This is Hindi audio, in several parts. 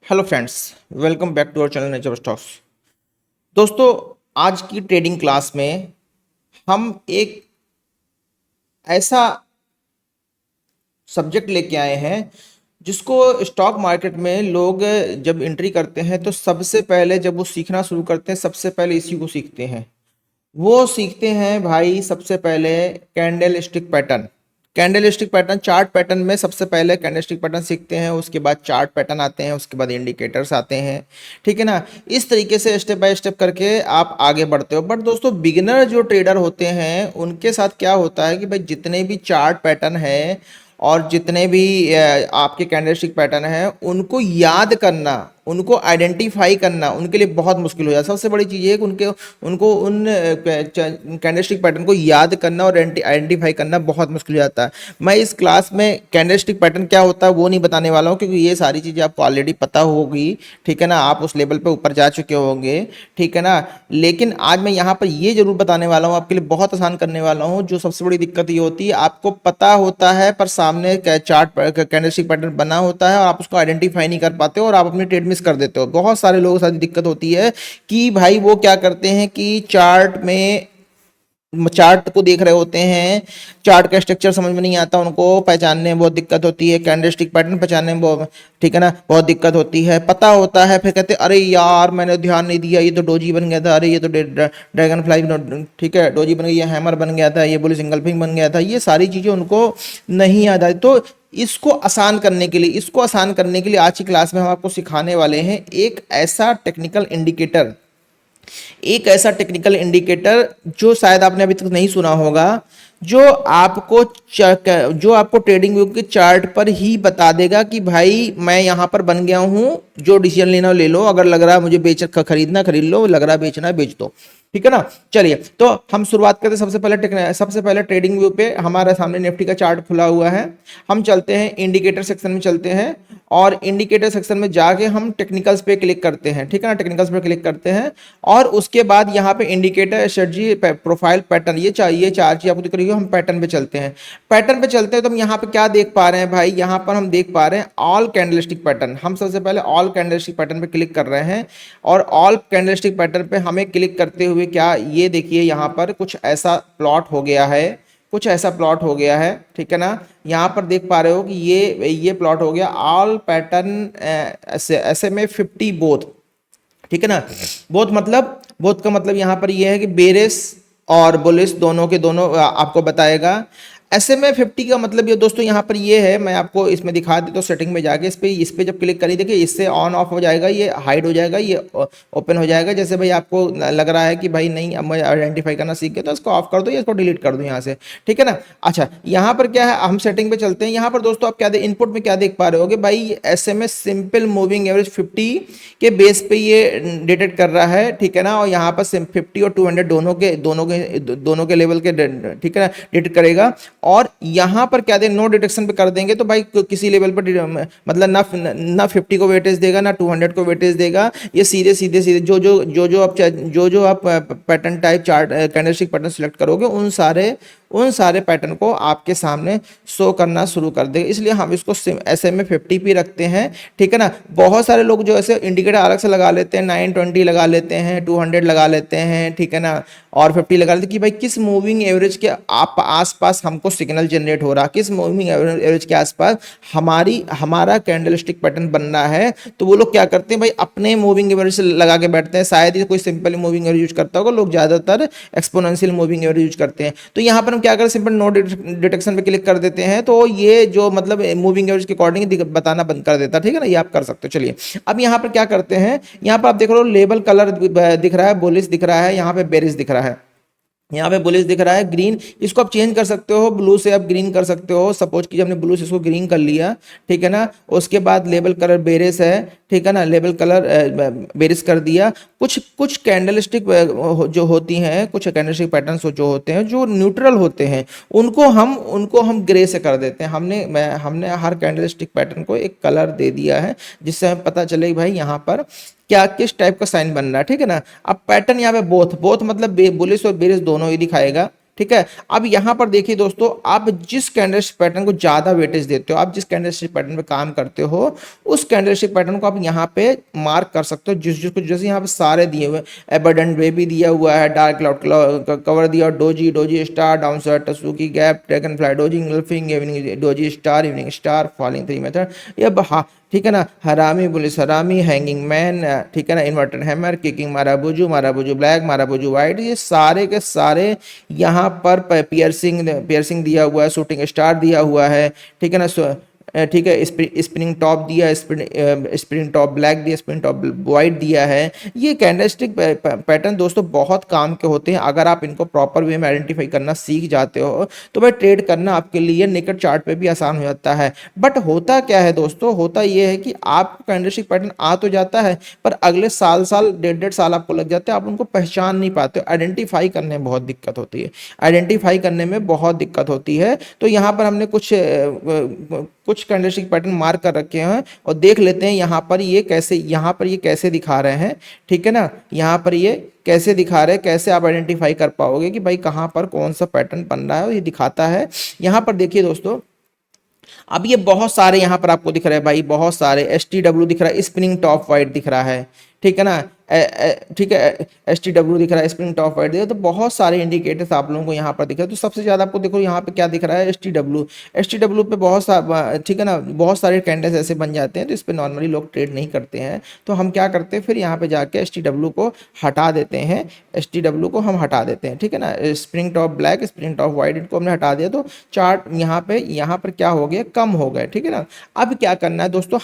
Hello friends, welcome back to our channel nature stocks. दोस्तों, आज की ट्रेडिंग क्लास में हम एक ऐसा सब्जेक्ट लेके आए हैं जिसको स्टॉक मार्केट में लोग जब एंट्री करते हैं तो सबसे पहले जब वो सीखना शुरू करते हैं सबसे पहले इसी को सीखते हैं। वो सीखते हैं भाई सबसे पहले candle stick pattern. Candle stick pattern chart pattern में सबसे पहले कैंडल स्टिक पैटर्न सीखते हैं, उसके बाद चार्ट पैटर्न आते हैं, उसके बाद इंडिकेटर्स आते हैं। ठीक है ना। इस तरीके से स्टेप बाय स्टेप करके आप आगे बढ़ते हो। बट दोस्तों, बिगिनर जो ट्रेडर होते हैं उनके साथ क्या होता है कि भाई जितने भी चार्ट पैटर्न है और जितने भी आपके कैंडलस्टिक पैटर्न है उनको याद करना, उनको आइडेंटिफाई करना उनके लिए बहुत मुश्किल हो जाता है। सबसे बड़ी चीज़ है कि उनको उन कैंडलस्टिक पैटर्न को याद करना और आइडेंटिफाई करना बहुत मुश्किल हो जाता है। मैं इस क्लास में कैंडलस्टिक पैटर्न क्या होता है वो नहीं बताने वाला हूँ, क्योंकि ये सारी चीज़ें आपको ऑलरेडी पता होगी। ठीक है ना, आप उस लेवल पे ऊपर जा चुके होंगे। ठीक है ना। लेकिन आज मैं यहाँ पर ये जरूर बताने वाला हूँ, आपके लिए बहुत आसान करने वाला हूँ। जो सबसे बड़ी दिक्कत ये होती है, आपको पता होता है पर सामने चार्ट कैंडलस्टिक पैटर्न बना होता है और आप उसको आइडेंटिफाई नहीं कर पाते हो और आप अपनी ट्रेड मिस कर देते हो। बहुत सारे लोगों के साथ दिक्कत होती है कि भाई वो क्या करते हैं कि चार्ट को देख रहे होते हैं, चार्ट का स्ट्रक्चर समझ में नहीं आता, उनको पहचानने में बहुत दिक्कत होती है, कैंडलस्टिक पैटर्न पहचानने में बहुत, ठीक है ना, बहुत दिक्कत होती है। पता होता है फिर कहते हैं अरे यार मैंने ध्यान नहीं दिया, ये तो डोजी बन गया था, अरे ये तो ड्रैगन फ्लाई, ठीक है, डोजी बन गई, ये हैमर बन गया था, ये बोले सिंगल फिंग बन गया था। ये सारी चीजें उनको नहीं याद आई। तो इसको आसान करने के लिए आज की क्लास में हम आपको सिखाने वाले हैं एक ऐसा टेक्निकल इंडिकेटर जो शायद आपने अभी तक नहीं सुना होगा, जो आपको ट्रेडिंग व्यू के चार्ट पर ही बता देगा कि भाई मैं यहां पर बन गया हूं, जो डिसीजन लेना ले लो, अगर लग रहा है मुझे खरीदना खरीद लो, लग रहा है बेचना है बेच दो। ठीक है ना। चलिए तो हम शुरुआत करते हैं। सबसे पहले ट्रेडिंग व्यू पे हमारे सामने निफ्टी का चार्ट खुला हुआ है। हम चलते हैं इंडिकेटर सेक्शन में, चलते हैं और इंडिकेटर सेक्शन में जाके हम टेक्निकल्स पे क्लिक करते हैं। ठीक है ना, टेक्निकल्स पे क्लिक करते हैं और उसके बाद यहाँ पे इंडिकेटर स्ट्रेटजी प्रोफाइल पैटर्न, ये चार चीज आपको दिख रही है। हम पैटर्न पे चलते हैं। तो हम यहाँ पे क्या देख पा रहे हैं भाई, यहाँ पर हम देख पा रहे हैं ऑल कैंडलस्टिक पैटर्न। हम सबसे पहले ऑल कैंडलस्टिक पैटर्न पे क्लिक कर रहे हैं और ऑल कैंडलस्टिक पैटर्न पे हमें क्लिक करते हुए क्या, ये देखिए यहाँ पर कुछ ऐसा प्लॉट हो गया है, ठीक है ना। यहाँ पर देख पा रहे हो कि ये प्लॉट हो गया ऑल पैटर्न SMA 50 बोथ। ठीक है ना। बोथ का मतलब यहाँ पर ये है कि बेरिश और बुलिश दोनों के दोनों आपको बताएगा। SMA 50 का मतलब ये दोस्तों यहाँ पर ये है, मैं आपको इसमें दिखा देता हूँ। सेटिंग में जाके इस पे जब क्लिक करिए, देखिए इससे ऑन ऑफ हो जाएगा, ये हाइड हो जाएगा, ये ओपन हो जाएगा। जैसे भाई आपको लग रहा है कि भाई नहीं अब मैं आइडेंटिफाई करना सीख गया, तो इसको ऑफ कर दो या इसको डिलीट कर दो यहाँ से। ठीक है ना। अच्छा, यहाँ पर क्या है, हम सेटिंग पे चलते हैं। यहाँ पर दोस्तों आप क्या इनपुट में क्या देख पा रहे होगे भाई, SMA सिंपल मूविंग एवरेज 50 के बेस पे ये डिटेक्ट कर रहा है। ठीक है ना। और यहाँ पर 50 और 200 दोनों के लेवल के, ठीक है ना, डिटेक्ट करेगा। और यहां पर क्या देंगे, नो डिटेक्शन पे कर देंगे तो भाई किसी लेवल पर मतलब ना 50 को वेटेज देगा ना 200 को वेटेज देगा। ये सीधे जो आप pattern type chart candlestick pattern select करोगे उन सारे पैटर्न को आपके सामने शो करना शुरू कर देगा। इसलिए हम इसको SMA 50 पे रखते हैं। ठीक है ना। बहुत सारे लोग जो ऐसे इंडिकेटर अलग से लगा लेते हैं, 920 लगा लेते हैं, 200 लगा लेते हैं, ठीक है ना, और 50 लगा लेते हैं कि भाई किस मूविंग एवरेज के आसपास हमको सिग्नल जनरेट हो रहा, किस मूविंग एवरेज के आसपास हमारा कैंडलस्टिक पैटर्न बन रहा है। तो वो लोग क्या करते हैं भाई, अपने मूविंग एवरेज से लगा के बैठते हैं। शायद ही कोई सिंपल मूविंग एवरेज यूज करता होगा, लोग ज्यादातर एक्सपोनेंशियल मूविंग एवरेज यूज करते हैं। तो यहाँ पर हम क्या करें, सिंपल नो डिटेक्शन पे क्लिक कर देते हैं, तो ये जो मतलब मूविंग एवरेज के अकॉर्डिंग बताना बंद कर देता है। ठीक है ना, ये आप कर सकते हो। चलिए अब यहाँ पर क्या करते हैं, यहाँ पर आप देख रहे हो लेबल कलर दिख रहा है, बुलिश दिख रहा है, यहाँ पे बेरिश दिख रहा है, यहाँ पे बुलिश दिख रहा है, ग्रीन। इसको आप चेंज कर सकते हो, ब्लू से आप ग्रीन कर सकते हो। सपोज कीजिए हमने ब्लू से इसको ग्रीन कर लिया, ठीक है ना। उसके बाद लेबल कलर बेरिश है, ठीक है ना, लेबल कलर बेरिश कर दिया। कुछ कैंडलस्टिक जो होती हैं, कुछ कैंडलस्टिक पैटर्न्स जो होते हैं जो न्यूट्रल होते हैं, उनको हम ग्रे से कर देते हैं। हमने हर कैंडलस्टिक पैटर्न को एक कलर दे दिया है जिससे हमें पता चले भाई यहाँ पर क्या किस टाइप का साइन बन रहा है। ठीक है ना। अब पैटर्न यहाँ पे बोथ मतलब बुलिश और बेरिश दोनों ही दिखाएगा। ठीक है। अब यहाँ पर देखिए दोस्तों, आप जिस कैंडलस्टिक पैटर्न को ज्यादा वेटेज देते हो, आप जिस कैंडलस्टिक पैटर्न पे काम करते हो, उस कैंडलस्टिक पैटर्न को आप यहाँ पे मार्क कर सकते हो। जिसको जैसे यहाँ पे सारे दिए हुए, एबंडेंट वे भी दिया हुआ है, डार्क क्लाउड कवर दिया, doji, doji star, down side tasuki gap, dragon fly doji, engulfing, evening doji star, evening star, falling three method, ये ठीक है ना, हरामी पुलिस हरामी, हैंगिंग मैन, ठीक है ना, inverted hammer, kicking marubozu, marubozu black, marubozu white, ये सारे के सारे यहाँ पर पियर्सिंग पियर्सिंग दिया हुआ है, शूटिंग स्टार दिया हुआ है, ठीक है ना, ठीक है, स्प्रिंग टॉप दिया, स्प्रिंग टॉप ब्लैक दिया, स्प्रिंग टॉप वाइट दिया है। ये कैंडलस्टिक पैटर्न दोस्तों बहुत काम के होते हैं। अगर आप इनको प्रॉपर वे में आइडेंटिफाई करना सीख जाते हो तो भाई ट्रेड करना आपके लिए नेकेड चार्ट पे भी आसान हो जाता है। बट होता क्या है दोस्तों, होता ये है कि आपको कैंडलस्टिक पैटर्न आ तो जाता है, पर अगले साल साल डेढ़ साल आपको लग जाते हैं, आप उनको पहचान नहीं पाते, आइडेंटिफाई करने में बहुत दिक्कत होती है, आइडेंटिफाई करने में बहुत दिक्कत होती है। तो यहाँ पर हमने कुछ कैंडलस्टिक पैटर्न मार्क कर रखे हैं और देख लेते हैं यहाँ पर ये कैसे दिखा रहे हैं, ठीक है ना, यहाँ पर ये कैसे दिखा रहे हैं, कैसे आप आइडेंटिफाई कर पाओगे कि भाई कहाँ पर कौन सा पैटर्न बन रहा है, और ये दिखाता है। यहाँ पर देखिए दोस्तों, अब ये बहुत सारे यहाँ पर आपको दिख रहे हैं भाई, बहुत सारे STW दिख रहा है, स्पिनिंग टॉप वाइट दिख रहा है, ठीक है ना, ठीक है, STW दिख रहा है, स्प्रिंग टॉप वाइट दिख रहा है, तो बहुत सारे इंडिकेटर्स आप लोगों को यहाँ पर दिख रहा है। तो सबसे ज्यादा आपको देखो यहाँ पे क्या दिख रहा है, STW पे बहुत सारा, ठीक है ना, बहुत सारे कैंडल्स ऐसे बन जाते हैं, तो इस पर नॉर्मली लोग ट्रेड नहीं करते हैं। तो हम क्या करते हैं, फिर यहाँ पे जाके STW को हटा देते हैं, STW को हम हटा देते हैं, ठीक है ना, spring top black, spring top white, इनको हमने हटा दिया, तो चार्ट यहाँ पर क्या हो गया, कम हो गए, ठीक है ना। अब क्या करना है दोस्तों,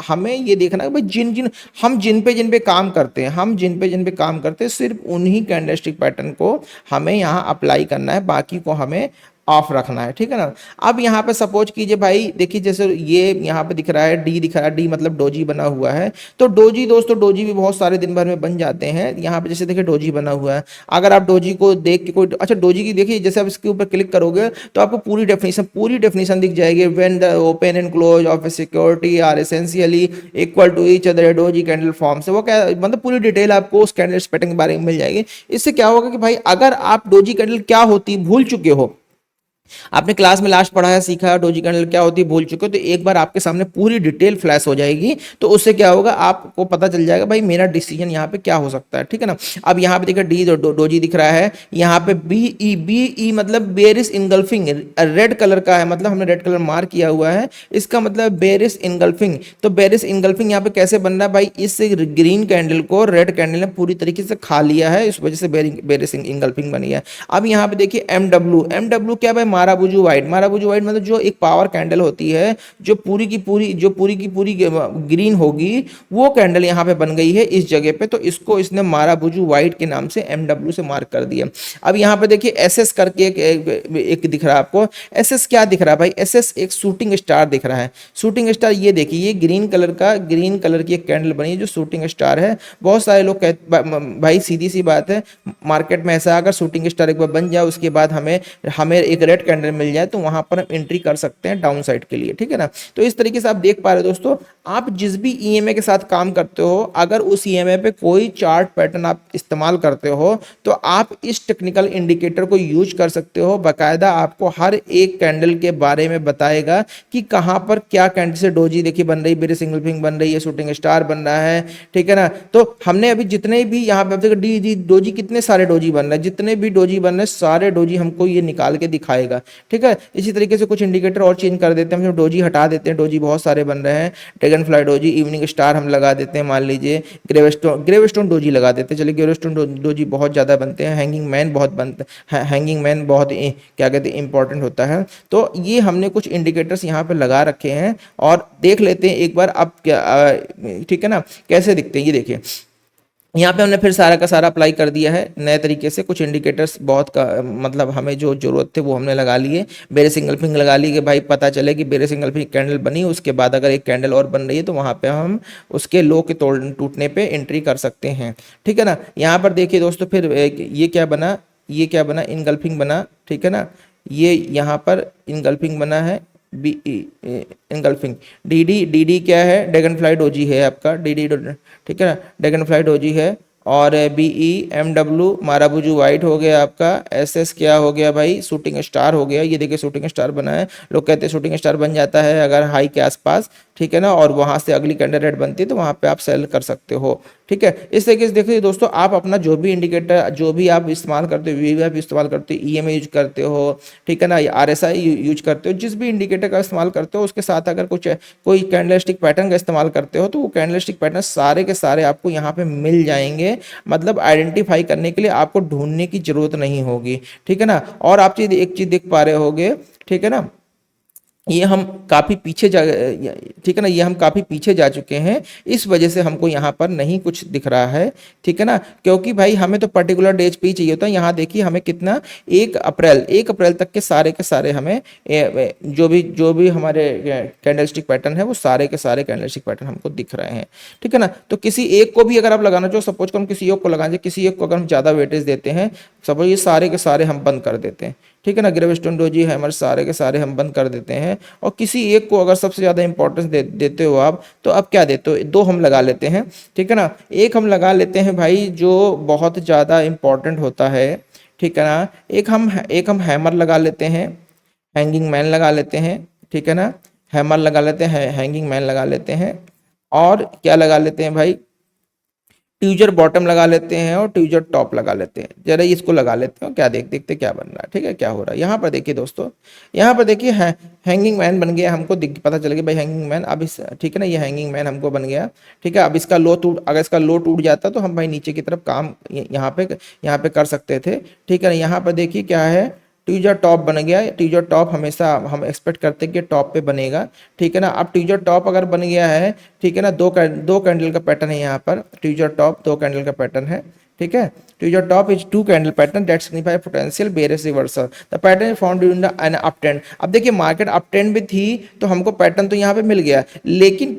हमें ये देखना है भाई जिन पे काम करते हैं, हम जिन पे काम करते हैं, सिर्फ उन्हीं कैंडलस्टिक पैटर्न को हमें यहाँ अप्लाई करना है, बाकी को हमें ऑफ रखना है, ठीक है ना। अब यहाँ पे सपोज कीजिए भाई, देखिए जैसे ये यहाँ पे दिख रहा है, डी दिख रहा है, डी मतलब डोजी बना हुआ है। तो डोजी दोस्तों, डोजी भी बहुत सारे दिन भर में बन जाते हैं। यहाँ पे जैसे देखिए डोजी बना हुआ है, अगर आप डोजी को देख के कोई, अच्छा डोजी की देखिए, जैसे आप इसके ऊपर क्लिक करोगे तो आपको पूरी डेफिनेशन दिख जाएगी। When the open and close of a security are essentially equal to each other doji candle form से, वो क्या मतलब पूरी डिटेल आपको उस कैंडल पैटर्न के बारे में मिल जाएगी। इससे क्या होगा कि भाई अगर आप डोजी कैंडल क्या होती भूल चुके हो, आपने क्लास में लास्ट पढ़ाया सीखा डोजी कैंडल क्या होती है भूल चुके हो, तो एक बार आपके सामने पूरी डिटेल फ्लैश हो जाएगी, तो उससे क्या होगा, आपको पता चल जाएगा भाई मेरा डिसीजन यहाँ पे क्या हो सकता है, ठीक है ना। अब यहाँ पे देखिए डी डोजी दिख रहा है, यहाँ पे बी ई मतलब बेरिस इनगल्फिंग, रेड कलर का है, मतलब हमने रेड कलर मार्क किया हुआ है, इसका मतलब बेरिस इनगल्फिंग। तो बेरिस इनगल्फिंग यहाँ पे कैसे बन रहा है भाई, इस ग्रीन कैंडल को रेड कैंडल ने पूरी तरीके से खा लिया है, इस वजह से बेरिस इनगल्फिंग बनी है। अब यहाँ पे देखिए एमडब्ल्यू क्या भाई, माराबुजू वाइट मतलब जो एक पावर कैंडल होती है, जो पूरी की पूरी ग्रीन होगी, वो कैंडल यहाँ पे बन गई है इस जगह पे, तो इसको इसने माराबुजू वाइट के नाम से एमडब्ल्यू से मार्क कर दिया। अब यहाँ पे देखिए एसएस करके एक दिख रहा है आपको, एसएस क्या दिख रहा है भाई, एसएस एक शूटिंग स्टार दिख रहा है। शूटिंग स्टार ये देखिए, ये ग्रीन कलर की एक कैंडल बनी है जो शूटिंग स्टार है। बहुत सारे लोग कहते भाई सीधी सी बात है, मार्केट में ऐसा अगर शूटिंग स्टार एक बार बन जाए, उसके बाद हमें एक रेड कैंडल मिल जाए, तो वहां पर हम एंट्री कर सकते हैं डाउन साइड के लिए, ठीक है ना। तो इस तरीके से आप देख पा रहे हो दोस्तों, आप जिस भी ईएमए के साथ काम करते हो, अगर उस ईएमए पे कोई चार्ट पैटर्न आप इस्तेमाल करते हो, तो आप इस टेक्निकल इंडिकेटर को यूज कर सकते हो। बाकायदा आपको हर एक कैंडल के बारे में बताएगा कि कहां पर क्या कैंडल से डोजी देखिए बन रही, बेरिस इनगल्फिंग बन रही है, शूटिंग स्टार बन रहा है, ठीक है ना। तो हमने अभी जितने भी यहाँ पे डी डोजी, कितने सारे डोजी बन रहे हैं, जितने भी डोजी बन रहे हैं सारे डोजी हमको ये निकाल के दिखाएगा, ठीक है। इसी तरीके से कुछ इंडिकेटर और चेंज कर देते हैं, हम डोजी हटा देते हैं, डोजी बहुत सारे बन रहे हैं, dragon fly doji, evening star हम लगा देते हैं, मान लीजिए ग्रेवस्टोन डोजी लगा देते हैं, चलिए ग्रेवस्टोन डोजी बहुत ज़्यादा बनते हैं, हैंगिंग मैन बहुत बनते हैं, हैंगिंग मैन बहुत क्या कहते हैं इंपॉर्टेंट होता है। तो ये हमने कुछ इंडिकेटर्स यहाँ पे लगा रखे हैं और देख लेते हैं एक बार अब क्या, ठीक है ना, कैसे दिखते हैं। ये देखिए यहाँ पे हमने फिर सारा का सारा अप्लाई कर दिया है नए तरीके से, कुछ इंडिकेटर्स बहुत का मतलब हमें जो जरूरत थे वो हमने लगा लिए, बेरिस इनगल्फिंग लगा ली कि भाई पता चले कि बेरिस इनगल्फिंग कैंडल बनी, उसके बाद अगर एक कैंडल और बन रही है तो वहाँ पे हम उसके लो के टूटने पे एंट्री कर सकते हैं, ठीक है ना। यहाँ पर देखिए दोस्तों, फिर ये क्या बना, इनगल्फिंग बना, ठीक है ना, ये यहाँ पर इनगल्फिंग बना है, बी इनगल्फिंग, डी डी क्या है, ड्रैगन फ्लाई डोजी है आपका, डी डी, ठीक है ना, ड्रैगन फ्लाई डोजी है। और BEMW माराबुजू वाइट हो गया आपका, SS क्या हो गया भाई, शूटिंग स्टार हो गया। ये देखिए शूटिंग स्टार बना है, लोग कहते हैं शूटिंग स्टार बन जाता है अगर हाई के आसपास, ठीक है ना, और वहां से अगली कैंडल रेड बनती है तो वहां पे आप सेल कर सकते हो, ठीक है। इस तरीके से देखिए दोस्तों, आप अपना जो भी इंडिकेटर जो भी आप इस्तेमाल करते हो, VWAP इस्तेमाल करते हो, EMA यूज करते हो, ठीक है ना, RSI यूज करते हो, जिस भी इंडिकेटर का इस्तेमाल करते हो उसके साथ अगर कुछ कोई कैंडलस्टिक पैटर्न का इस्तेमाल करते हो तो वो कैंडलस्टिक पैटर्न सारे के सारे आपको यहाँ पे मिल जाएंगे। मतलब आइडेंटिफाई करने के लिए आपको ढूंढने की जरूरत नहीं होगी, ठीक है ना। और आप एक चीज देख पा रहे होगे, ठीक है ना, ये हम काफी पीछे जा, ठीक है ना, ये हम काफी पीछे जा चुके हैं, इस वजह से हमको यहाँ पर नहीं कुछ दिख रहा है, ठीक है ना। क्योंकि भाई हमें तो पर्टिकुलर डेज पे ही चाहिए होता है। यहाँ देखिए हमें कितना 1 अप्रैल तक के सारे हमें जो भी हमारे कैंडलस्टिक पैटर्न है वो सारे के सारे कैंडलस्टिक पैटर्न हमको दिख रहे हैं, ठीक है ना। तो किसी एक को भी अगर आप लगाना चाहो, सपोज को हम किसी एक को लगाएंगे, किसी एक को अगर हम ज्यादा वेटेज देते हैं, सपोज ये सारे के सारे हम बंद कर देते हैं, ठीक है ना, ग्रेविस्टोन डोजी हैमर सारे के सारे हम बंद कर देते हैं, और किसी एक को अगर सबसे ज़्यादा इंपॉर्टेंस देते हो आप, तो अब क्या देते हो, दो हम लगा लेते हैं, ठीक है ना। एक हम लगा लेते हैं भाई जो बहुत ज़्यादा इंपॉर्टेंट होता है, ठीक है ना, एक हम हैमर लगा लेते हैं, हैंगिंग मैन लगा लेते हैं, ठीक है ना, हैमर लगा लेते हैं, हैंगिंग मैन लगा लेते हैं, और क्या लगा लेते हैं भाई, ट्यूजर बॉटम लगा लेते हैं और ट्यूजर टॉप लगा लेते हैं। जरा इसको लगा लेते हैं, क्या देखते क्या बन रहा है, ठीक है, क्या हो रहा है। यहाँ पर देखिए दोस्तों, यहाँ पर देखिए हैंगिंग मैन बन गया, हमको पता चल गया भाई हैंगिंग मैन, अब इस, ठीक है ना, ये हैंगिंग मैन हमको बन गया, ठीक है। अब इसका अगर इसका लो टूट जाता तो हम भाई नीचे की तरफ काम यहाँ पे कर सकते थे, ठीक है ना। यहाँ पर देखिए क्या है, ट्यूजर टॉप बन गया। ट्यूजर टॉप हमेशा हम एक्सपेक्ट करते हैं कि टॉप पे बनेगा, ठीक है ना। अब ट्यूजर टॉप अगर बन गया है, ठीक है ना, दो कैंडल का पैटर्न है यहाँ पर, ट्यूजर टॉप 2 कैंडल का पैटर्न है, ठीक है। Tweezer top is 2 candle pattern that signify potential bearish reversal, the pattern is found during an up trend. अब देखिए मार्केट अप ट्रेंड में थी तो हमको पैटर्न तो यहाँ पे मिल गया, लेकिन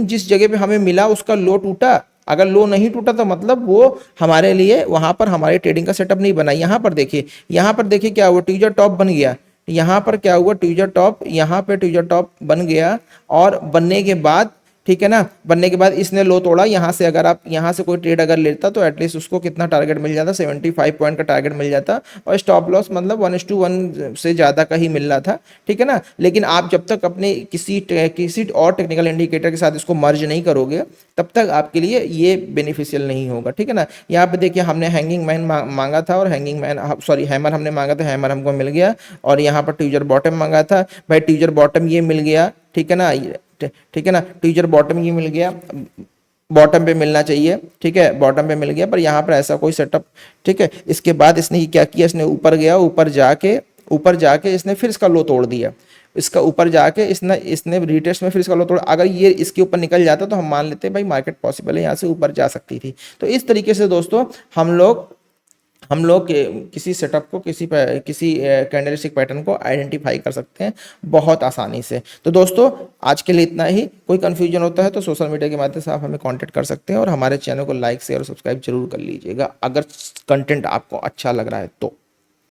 जिस जगह पे हमें मिला उसका लो टूटा। अगर लो नहीं टूटा तो मतलब वो हमारे लिए वहां पर हमारे ट्रेडिंग का सेटअप नहीं बना। यहाँ पर देखिए क्या हुआ, ट्यूजर टॉप बन गया। यहाँ पर क्या हुआ, ट्यूजर टॉप, यहाँ पे ट्यूजर टॉप बन गया, और बनने के बाद, ठीक है ना, बनने के बाद इसने लो तोड़ा। यहाँ से अगर आप यहाँ से कोई ट्रेड अगर लेता तो एटलीस्ट उसको कितना टारगेट मिल जाता, 75 पॉइंट का टारगेट मिल जाता, और स्टॉप लॉस मतलब 1:1 से ज़्यादा का ही मिल रहा था, ठीक है ना। लेकिन आप जब तक अपने किसी और टेक्निकल इंडिकेटर के साथ इसको मर्ज नहीं करोगे तब तक आपके लिए ये बेनिफिशियल नहीं होगा, ठीक है ना। यहाँ पे देखिए हमने हैंगिंग मैन मांगा था, और हैमर हमने मांगा था, हैमर हमको मिल गया। और यहाँ पर ट्यूजर बॉटम मांगा था भाई, ट्यूजर बॉटम ये मिल गया, ठीक है ना, ठीक है ना, ट्यूजर बॉटम ये मिल गया, बॉटम पे मिलना चाहिए, ठीक है, बॉटम पे मिल गया, पर यहाँ पर ऐसा कोई सेटअप, ठीक है। इसके बाद इसने क्या किया, इसने ऊपर गया, ऊपर जाके इसने फिर इसका लो तोड़ दिया। इसका ऊपर जाके इसने रिटेस्ट में फिर इसका लो तोड़ा। अगर ये इसके ऊपर निकल जाता तो हम मान लेते हैं भाई मार्केट पॉसिबल है, यहाँ से ऊपर जा सकती थी। तो इस तरीके से दोस्तों हम लोग किसी सेटअप को, किसी कैंडलस्टिक पैटर्न को आइडेंटिफाई कर सकते हैं बहुत आसानी से। तो दोस्तों आज के लिए इतना ही। कोई कंफ्यूजन होता है तो सोशल मीडिया के माध्यम से आप हमें कांटेक्ट कर सकते हैं, और हमारे चैनल को लाइक शेयर और सब्सक्राइब जरूर कर लीजिएगा अगर कंटेंट आपको अच्छा लग रहा है तो।